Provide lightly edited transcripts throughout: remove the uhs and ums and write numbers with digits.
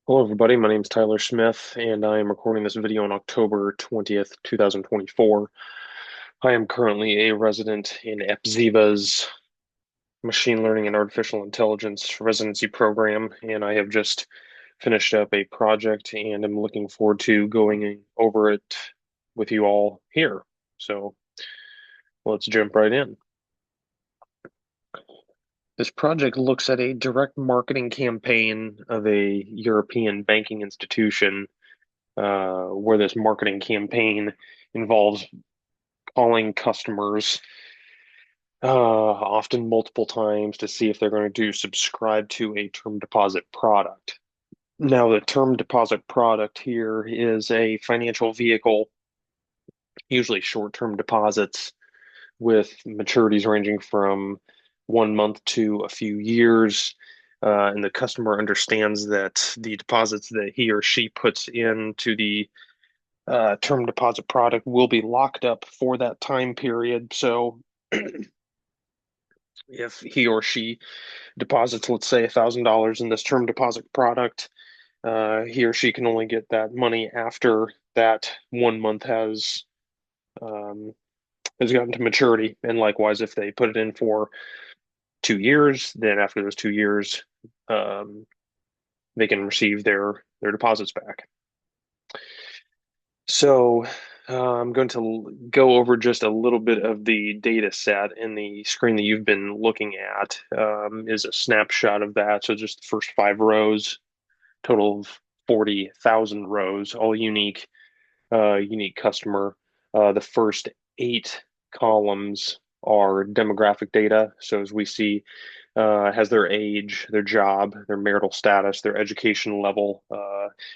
Hello, everybody. My name is Tyler Smith, and I am recording this video on October 20th, 2024. I am currently a resident in EPZIVA's Machine Learning and Artificial Intelligence residency program, and I have just finished up a project and am looking forward to going over it with you all here. So let's jump right in. This project looks at a direct marketing campaign of a European banking institution where this marketing campaign involves calling customers often multiple times to see if they're going to subscribe to a term deposit product. Now, the term deposit product here is a financial vehicle, usually short-term deposits with maturities ranging from 1 month to a few years. And the customer understands that the deposits that he or she puts into the term deposit product will be locked up for that time period. So if he or she deposits, let's say, $1,000 in this term deposit product, he or she can only get that money after that 1 month has gotten to maturity. And likewise, if they put it in for 2 years, then after those 2 years, um, they can receive their deposits back. So I'm going to go over just a little bit of the data set, and the screen that you've been looking at is a snapshot of that. So just the first 5 rows, total of 40,000 rows, all unique, unique customer. The first 8 columns are demographic data. So as we see, has their age, their job, their marital status, their education level.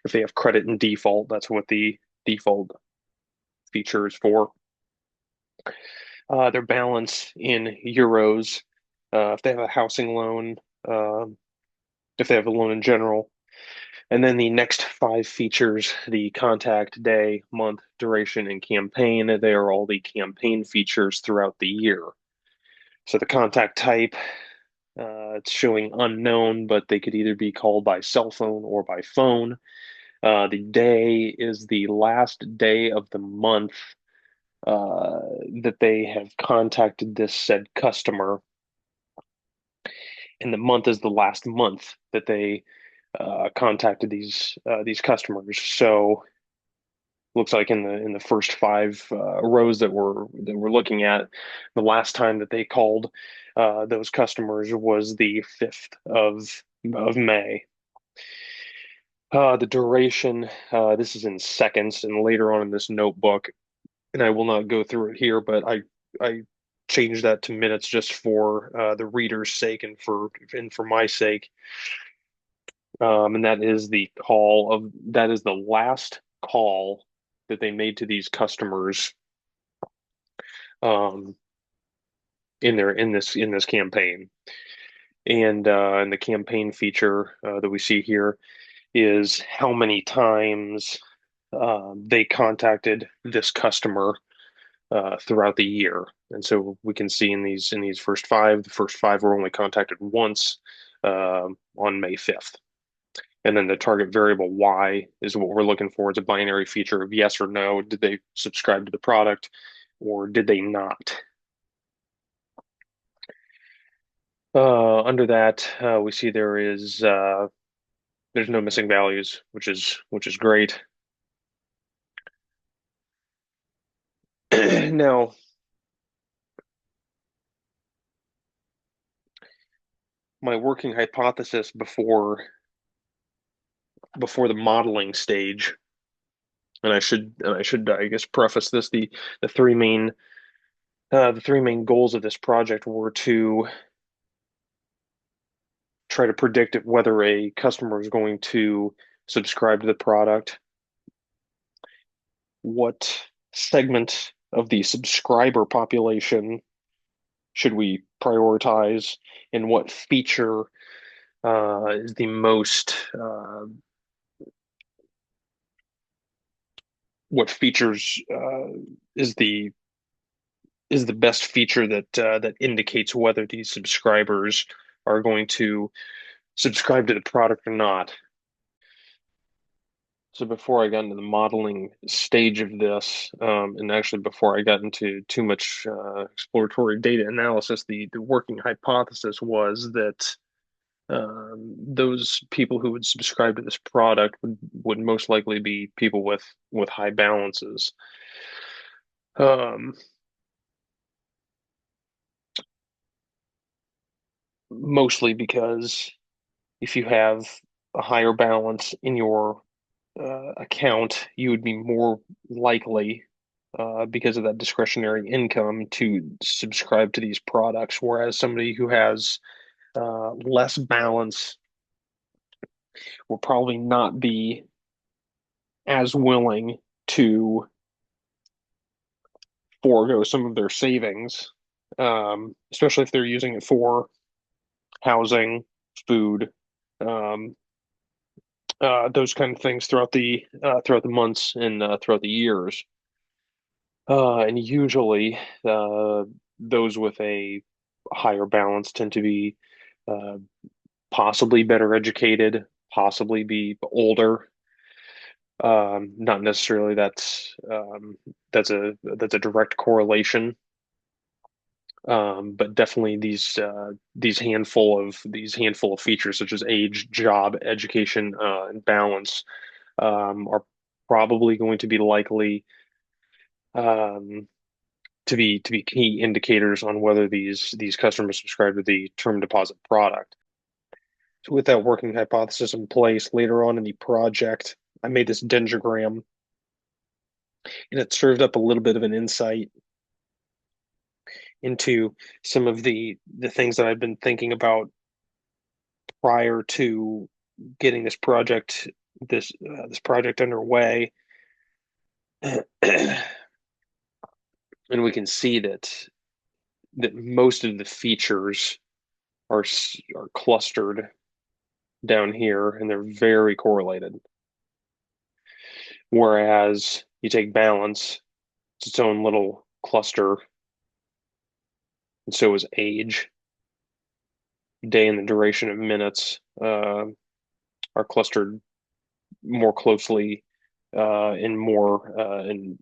If they have credit in default, that's what the default features for their balance in euros, if they have a housing loan, uh, if they have a loan in general. And then the next 5 features, the contact, day, month, duration, and campaign, they are all the campaign features throughout the year. So the contact type, it's showing unknown, but they could either be called by cell phone or by phone. The day is the last day of the month uh, that they have contacted this said customer, and the month is the last month that they contacted these customers. So looks like in the first 5 rows that we're looking at, the last time that they called those customers was the 5th of May. The duration, this is in seconds, and later on in this notebook, and I will not go through it here, but I changed that to minutes just for the reader's sake and for my sake. And that is the last call that they made to these customers um, in this campaign. And the campaign feature that we see here is how many times they contacted this customer throughout the year. And so we can see in these first 5, the first 5 were only contacted once on May 5th. And then the target variable Y is what we're looking for. It's a binary feature of yes or no. Did they subscribe to the product or did they not? Under that, we see there's no missing values, which is great. Now, my working hypothesis before the modeling stage, and I should I guess preface this, the three main the three main goals of this project were to try to predict whether a customer is going to subscribe to the product, what segment of the subscriber population should we prioritize, and what feature is the most what features is the best feature that indicates whether these subscribers are going to subscribe to the product or not. So before I got into the modeling stage of this, and actually before I got into too much exploratory data analysis, the working hypothesis was that those people who would subscribe to this product would most likely be people with high balances. Um, Mostly because if you have a higher balance in your account, you would be more likely, because of that discretionary income, to subscribe to these products. Whereas somebody who has less balance will probably not be as willing to forego some of their savings, especially if they're using it for housing, food, um, those kind of things throughout the months and throughout the years. And usually, those with a higher balance tend to be uh, possibly better educated, possibly be older. Not necessarily that's a direct correlation, but definitely these handful of features such as age, job, education, and balance are probably going to be likely um, to be key indicators on whether these customers subscribe to the term deposit product. So with that working hypothesis in place, later on in the project, I made this dendrogram, and it served up a little bit of an insight into some of the things that I've been thinking about prior to getting this project underway. And we can see that most of the features are clustered down here, and they're very correlated. Whereas you take balance, it's its own little cluster, and so is age. Day and the duration of minutes are clustered more closely, and more and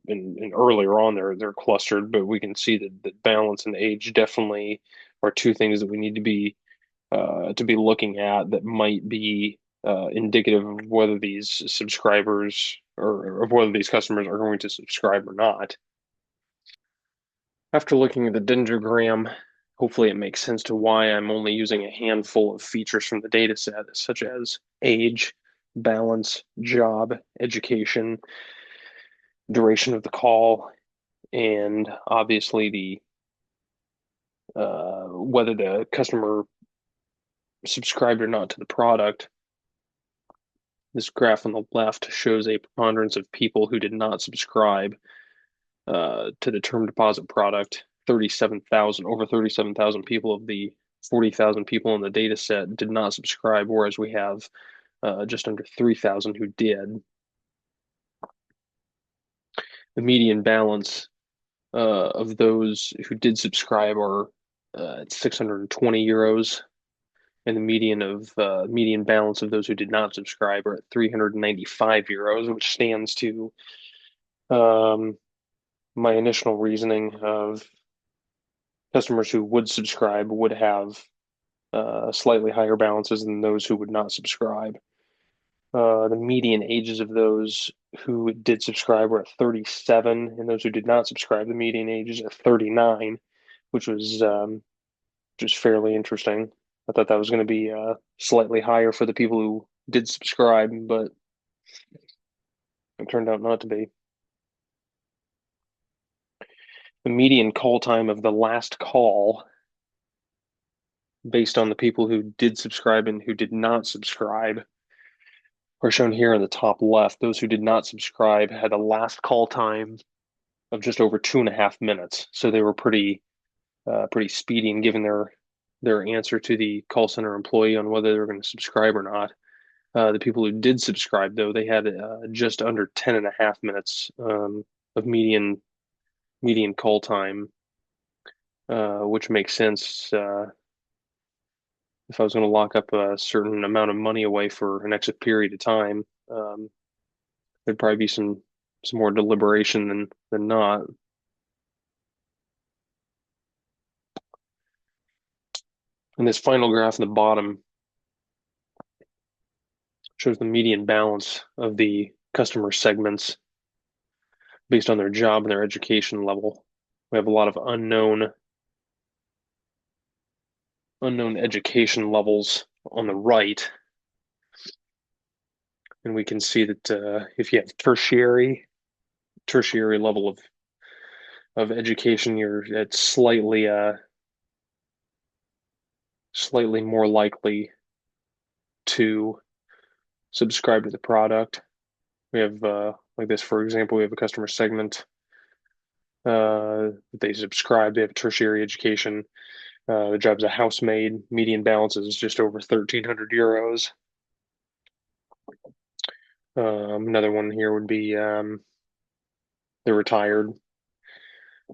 earlier on they're clustered, but we can see that balance and age definitely are two things that we need to be looking at that might be indicative of whether these subscribers or of whether these customers are going to subscribe or not. After looking at the dendrogram, hopefully it makes sense to why I'm only using a handful of features from the data set, such as age, balance, job, education, duration of the call, and obviously the whether the customer subscribed or not to the product. This graph on the left shows a preponderance of people who did not subscribe to the term deposit product. 37,000, over 37,000 people of the 40,000 people in the data set did not subscribe, whereas we have just under 3,000 who did. The median balance of those who did subscribe are at 620 euros, and the median balance of those who did not subscribe are at 395 euros, which stands to um, my initial reasoning of customers who would subscribe would have slightly higher balances than those who would not subscribe. The median ages of those who did subscribe were at 37, and those who did not subscribe, the median age is at 39, which was just fairly interesting. I thought that was going to be slightly higher for the people who did subscribe, but it turned out not to be. The median call time of the last call, based on the people who did subscribe and who did not subscribe, are shown here in the top left. Those who did not subscribe had a last call time of just over 2.5 minutes, so they were pretty speedy in giving their answer to the call center employee on whether they were going to subscribe or not. The people who did subscribe, though, they had just under 10.5 minutes of median call time, which makes sense. If I was going to lock up a certain amount of money away for an exit period of time, there'd probably be some more deliberation than not. And this final graph in the bottom shows the median balance of the customer segments based on their job and their education level. We have a lot of unknown education levels on the right, and we can see that if you have tertiary level of education, you're at slightly more likely to subscribe to the product. We have like this, for example, we have a customer segment. They subscribe, they have a tertiary education. The job's a housemaid. Median balance is just over 1,300 euros. Another one here would be they're retired.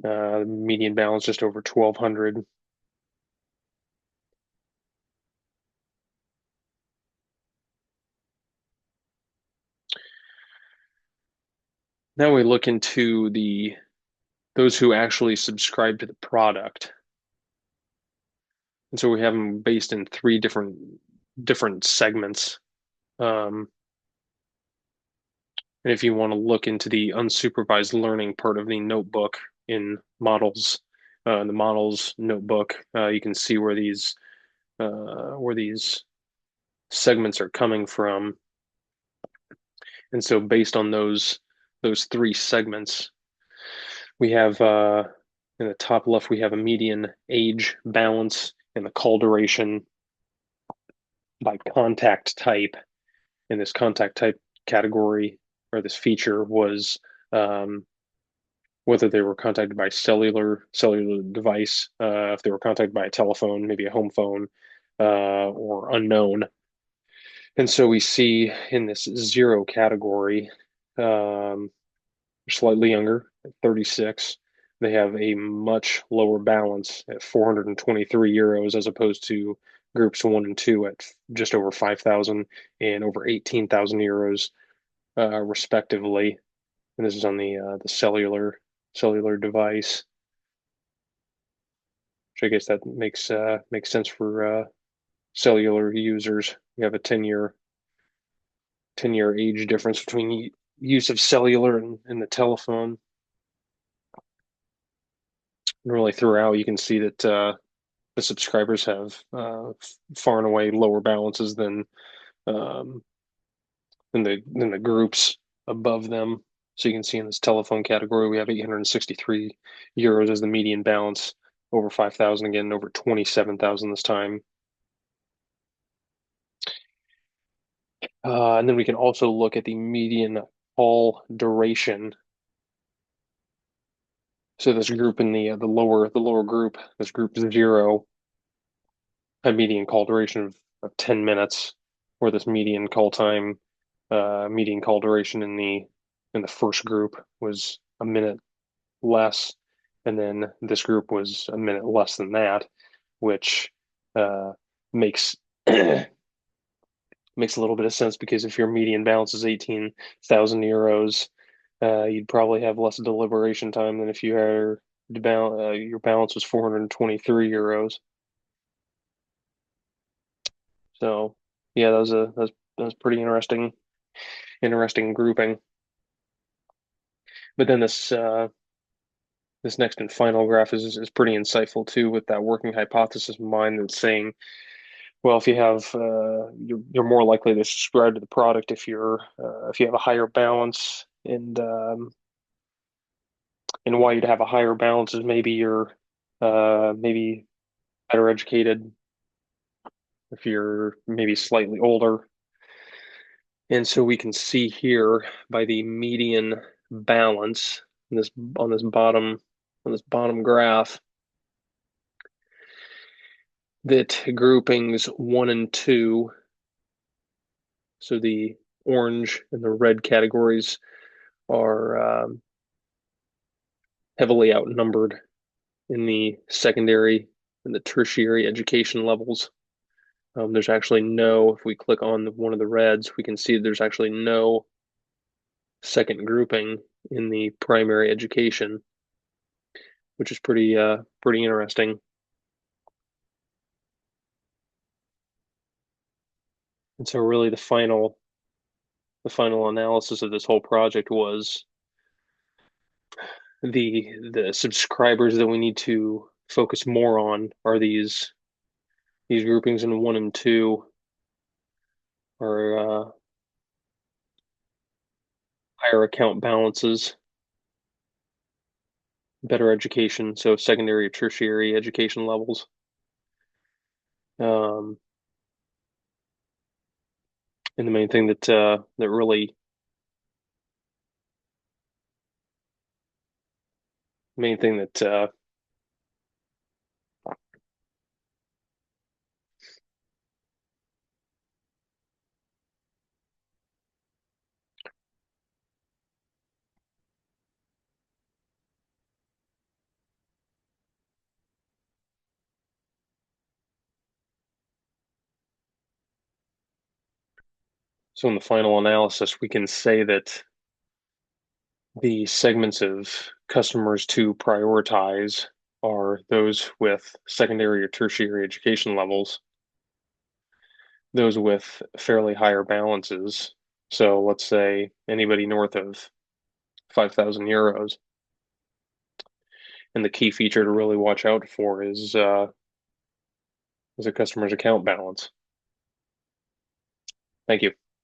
Median balance just over 1,200. Now we look into those who actually subscribe to the product. And so we have them based in three different segments. Um, and if you want to look into the unsupervised learning part of the notebook in models, the models notebook, you can see where these segments are coming from. And so based on those three segments, we have in the top left, we have a median age balance and the call duration by contact type. And this contact type category or this feature was whether they were contacted by cellular device, if they were contacted by a telephone, maybe a home phone, or unknown. And so we see in this zero category, slightly younger, at 36. They have a much lower balance at 423 euros as opposed to groups one and two at just over 5,000 and over 18,000 euros, respectively. And this is on the cellular device, which I guess that makes sense for cellular users. You have a 10-year age difference between use of cellular and the telephone. And really throughout, you can see that the subscribers have far and away lower balances um, than the groups above them. So you can see in this telephone category, we have 863 euros as the median balance, over 5,000 again, over 27,000 this time. And then we can also look at the median call duration. So this group in the lower group, this group 0, a median call duration of 10 minutes, or this median call time, median call duration in the first group was a minute less, and then this group was a minute less than that, which makes makes a little bit of sense because if your median balance is 18,000 euros, you'd probably have less deliberation time than if you had your balance was 423 euros. So yeah, that was pretty interesting grouping. But then this next and final graph is pretty insightful too, with that working hypothesis in mind that's saying, well, if you have you're more likely to subscribe to the product if you have a higher balance, and why you'd have a higher balance is maybe you're maybe better educated, if you're maybe slightly older. And so we can see here by the median balance in this on this bottom graph that groupings one and two, so the orange and the red categories, are heavily outnumbered in the secondary and the tertiary education levels. There's actually no, if we click on one of the reds, we can see there's actually no second grouping in the primary education, which is pretty interesting. And so really the final analysis of this whole project was the subscribers that we need to focus more on are these groupings in one and two are higher account balances, better education, so secondary or tertiary education levels. Um, and the main thing that really main thing that so in the final analysis we can say that the segments of customers to prioritize are those with secondary or tertiary education levels, those with fairly higher balances. So let's say anybody north of 5,000 euros. And the key feature to really watch out for is a customer's account balance. Thank you.